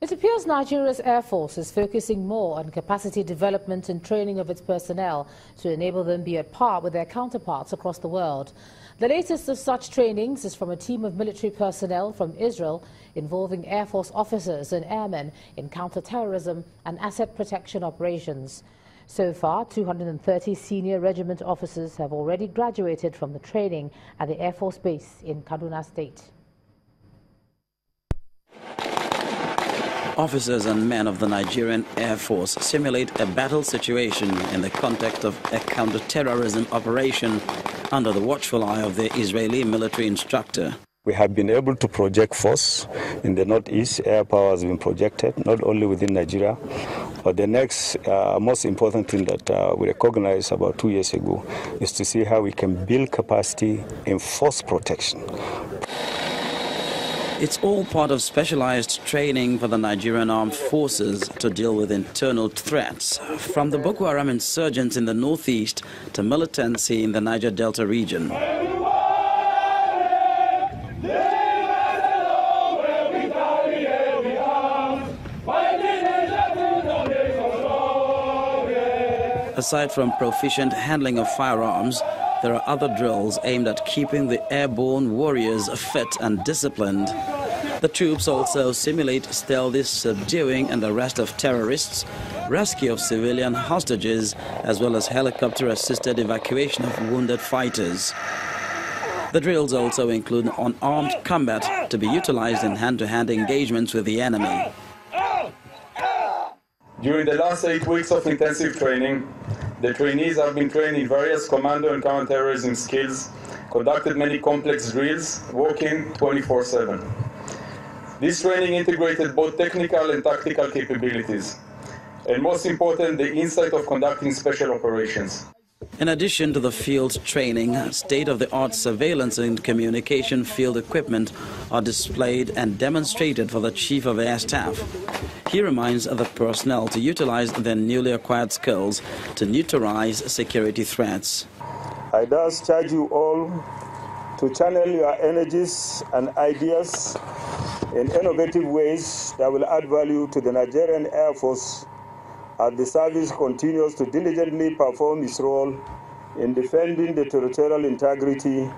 It appears Nigeria's Air Force is focusing more on capacity development and training of its personnel to enable them be at par with their counterparts across the world. The latest of such trainings is from a team of military personnel from Israel involving Air Force officers and airmen in counter-terrorism and asset protection operations. So far, 230 senior regiment officers have already graduated from the training at the Air Force Base in Kaduna State. Officers and men of the Nigerian Air Force simulate a battle situation in the context of a counter-terrorism operation under the watchful eye of the Israeli military instructor. We have been able to project force in the northeast. Air power has been projected not only within Nigeria, but the next most important thing that we recognized about 2 years ago is to see how we can build capacity in force protection. It's all part of specialized training for the Nigerian armed forces to deal with internal threats, from the Boko Haram insurgents in the northeast to militancy in the Niger Delta region. Aside from proficient handling of firearms, there are other drills aimed at keeping the airborne warriors fit and disciplined. The troops also simulate stealthy subduing and arrest of terrorists, rescue of civilian hostages, as well as helicopter-assisted evacuation of wounded fighters. The drills also include unarmed combat to be utilized in hand-to-hand engagements with the enemy. During the last 8 weeks of intensive training, the trainees have been trained in various commando and counterterrorism skills, conducted many complex drills, working 24/7. This training integrated both technical and tactical capabilities, and most important, the insight of conducting special operations. In addition to the field training, state-of-the-art surveillance and communication field equipment are displayed and demonstrated for the Chief of Air Staff. He reminds the personnel to utilize their newly acquired skills to neutralize security threats. I thus charge you all to channel your energies and ideas in innovative ways that will add value to the Nigerian Air Force as the service continues to diligently perform its role in defending the territorial integrity,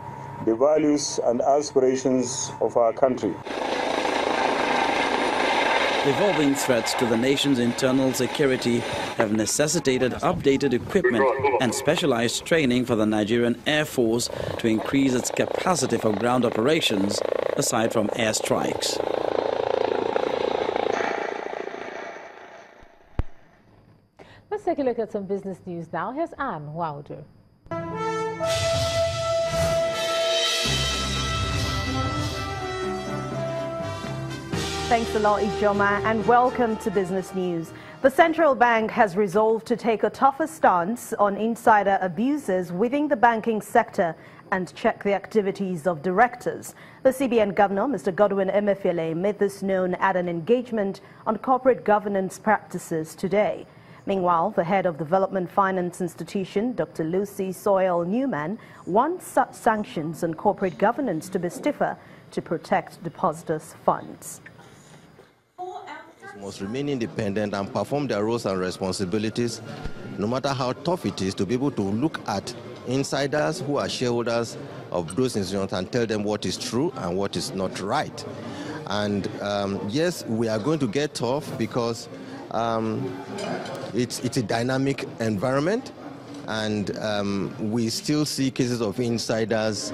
the values and aspirations of our country. Evolving threats to the nation's internal security have necessitated updated equipment and specialized training for the Nigerian Air Force to increase its capacity for ground operations, aside from airstrikes. Let's take a look at some business news now. Here's Anne Wilder. Thanks a lot, Ijoma, and welcome to Business News. The central bank has resolved to take a tougher stance on insider abuses within the banking sector and check the activities of directors. The CBN governor, Mr. Godwin Emefiele, made this known at an engagement on corporate governance practices today. Meanwhile, the head of Development Finance Institution, Dr. Lucy Soil Newman, wants such sanctions on corporate governance to be stiffer to protect depositors' funds. Must remain independent and perform their roles and responsibilities, no matter how tough it is, to be able to look at insiders who are shareholders of those institutions and tell them what is true and what is not right. And yes, we are going to get tough because it's a dynamic environment, and we still see cases of insiders,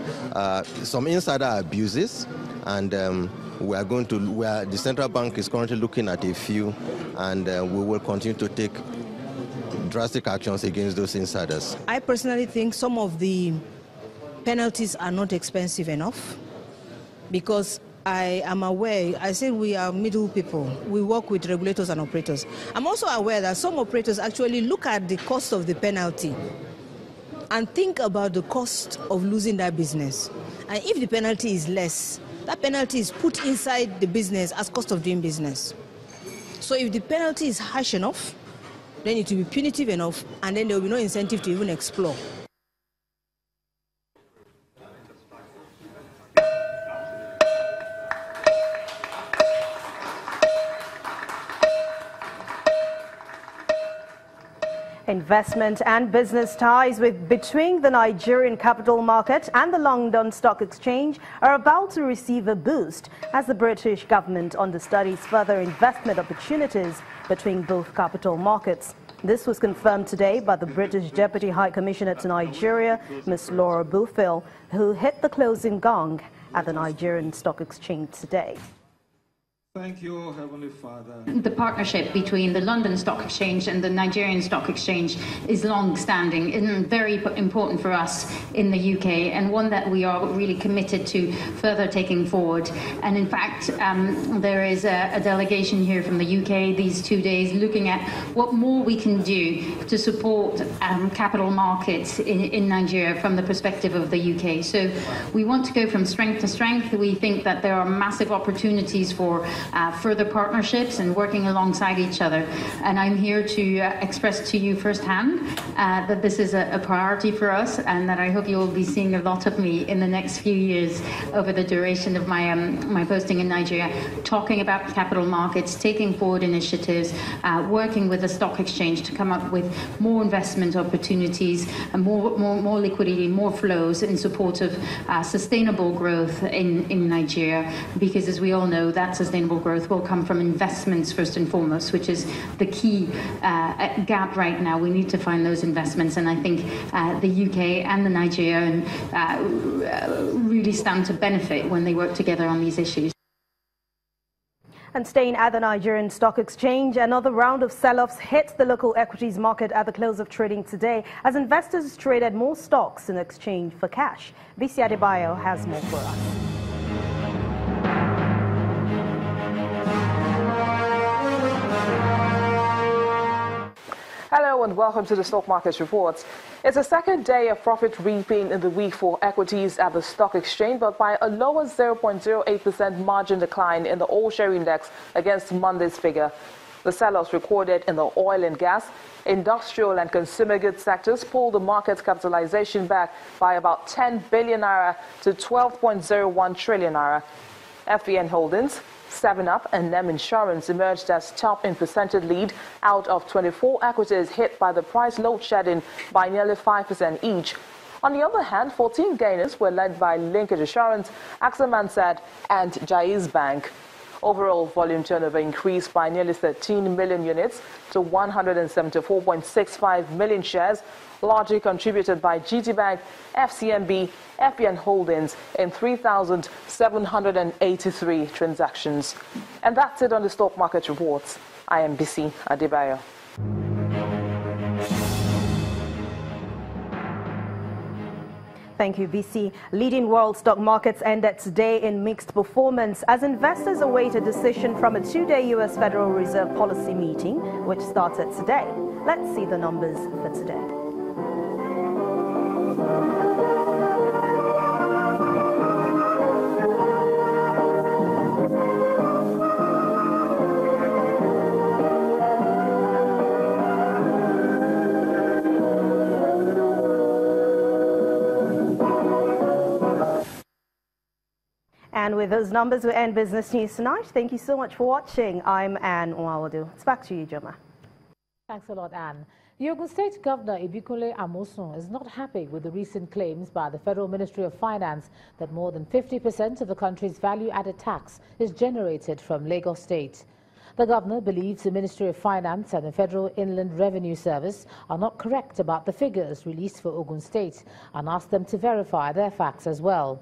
some insider abuses, and the central bank is currently looking at a few, and we will continue to take drastic actions against those insiders. I personally think some of the penalties are not expensive enough, because I am aware, I say we are middle people. We work with regulators and operators. I'm also aware that some operators actually look at the cost of the penalty and think about the cost of losing that business. And if the penalty is less, that penalty is put inside the business as cost of doing business. So if the penalty is harsh enough, then it will be punitive enough, and then there will be no incentive to even explore. Investment and business ties between the Nigerian capital market and the London Stock Exchange are about to receive a boost as the British government understudies further investment opportunities between both capital markets. This was confirmed today by the British Deputy High Commissioner to Nigeria, Ms. Laura Buffill, who hit the closing gong at the Nigerian Stock Exchange today. Thank you, Heavenly Father. The partnership between the London Stock Exchange and the Nigerian Stock Exchange is long-standing and very important for us in the UK, and one that we are really committed to further taking forward. And in fact, there is a delegation here from the UK these 2 days looking at what more we can do to support capital markets in Nigeria from the perspective of the UK. So we want to go from strength to strength. We think that there are massive opportunities for further partnerships and working alongside each other. And I'm here to express to you firsthand that this is a priority for us, and that I hope you will be seeing a lot of me in the next few years over the duration of my posting in Nigeria, talking about capital markets, taking forward initiatives, working with the stock exchange to come up with more investment opportunities and more liquidity, more flows in support of sustainable growth in Nigeria, because as we all know, that sustainable growth will come from investments first and foremost, which is the key gap right now. We need to find those investments, and I think the UK and the Nigerian really stand to benefit when they work together on these issues. And staying at the Nigerian Stock Exchange, another round of sell-offs hit the local equities market at the close of trading today as investors traded more stocks in exchange for cash. Bisi Adebayo has more for us. Hello and welcome to the Stock Market Reports. It's the second day of profit reaping in the week for equities at the Stock Exchange, but by a lower 0.08% margin decline in the all-share index against Monday's figure. The sell-offs recorded in the oil and gas, industrial and consumer goods sectors pulled the market's capitalization back by about 10 billion naira to 12.01 trillion naira. FVN Holdings, 7up and NEM Insurance emerged as top in percentage lead out of 24 equities hit by the price load shedding by nearly 5% each. On the other hand, 14 gainers were led by Linkage Assurance, AXA Mansard and Jaiz Bank. Overall volume turnover increased by nearly 13 million units to 174.65 million shares, largely contributed by GT Bank, FCMB, FBN Holdings in 3,783 transactions. And that's it on the Stock Market Reports. I am Bisi Adebayo. Thank you, BC. Leading world stock markets ended today in mixed performance as investors await a decision from a two-day U.S. Federal Reserve policy meeting, which started today. Let's see the numbers for today. And with those numbers, we end Business News tonight. Thank you so much for watching. I'm Anne Nwawadu. It's back to you, Joma. Thanks a lot, Anne. The Ogun State Governor, Ibikunle Amosun, is not happy with the recent claims by the Federal Ministry of Finance that more than 50% of the country's value-added tax is generated from Lagos State. The governor believes the Ministry of Finance and the Federal Inland Revenue Service are not correct about the figures released for Ogun State and asked them to verify their facts as well.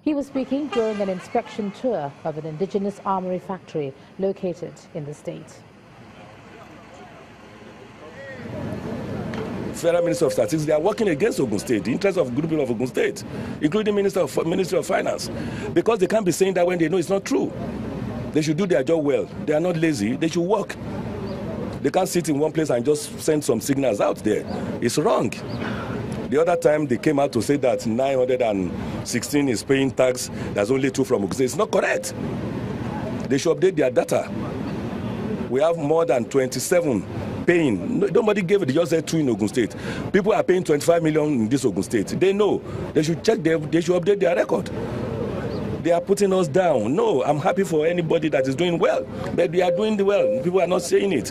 He was speaking during an inspection tour of an indigenous armory factory located in the state. Federal Minister of Statistics, they are working against Ogun State, the interests of good people of Ogun State, including Ministry of Finance, because they can't be saying that when they know it's not true. They should do their job well. They are not lazy. They should work. They can't sit in one place and just send some signals out there. It's wrong. The other time they came out to say that 916 is paying tax, there's only 2 from Ogun State. It's not correct. They should update their data. We have more than 27 paying. Nobody gave it, they just said 2 in Ogun State. People are paying 25 million in this Ogun State. They know. They should check, they should update their record. They are putting us down. No, I'm happy for anybody that is doing well, but they are doing well. People are not saying it.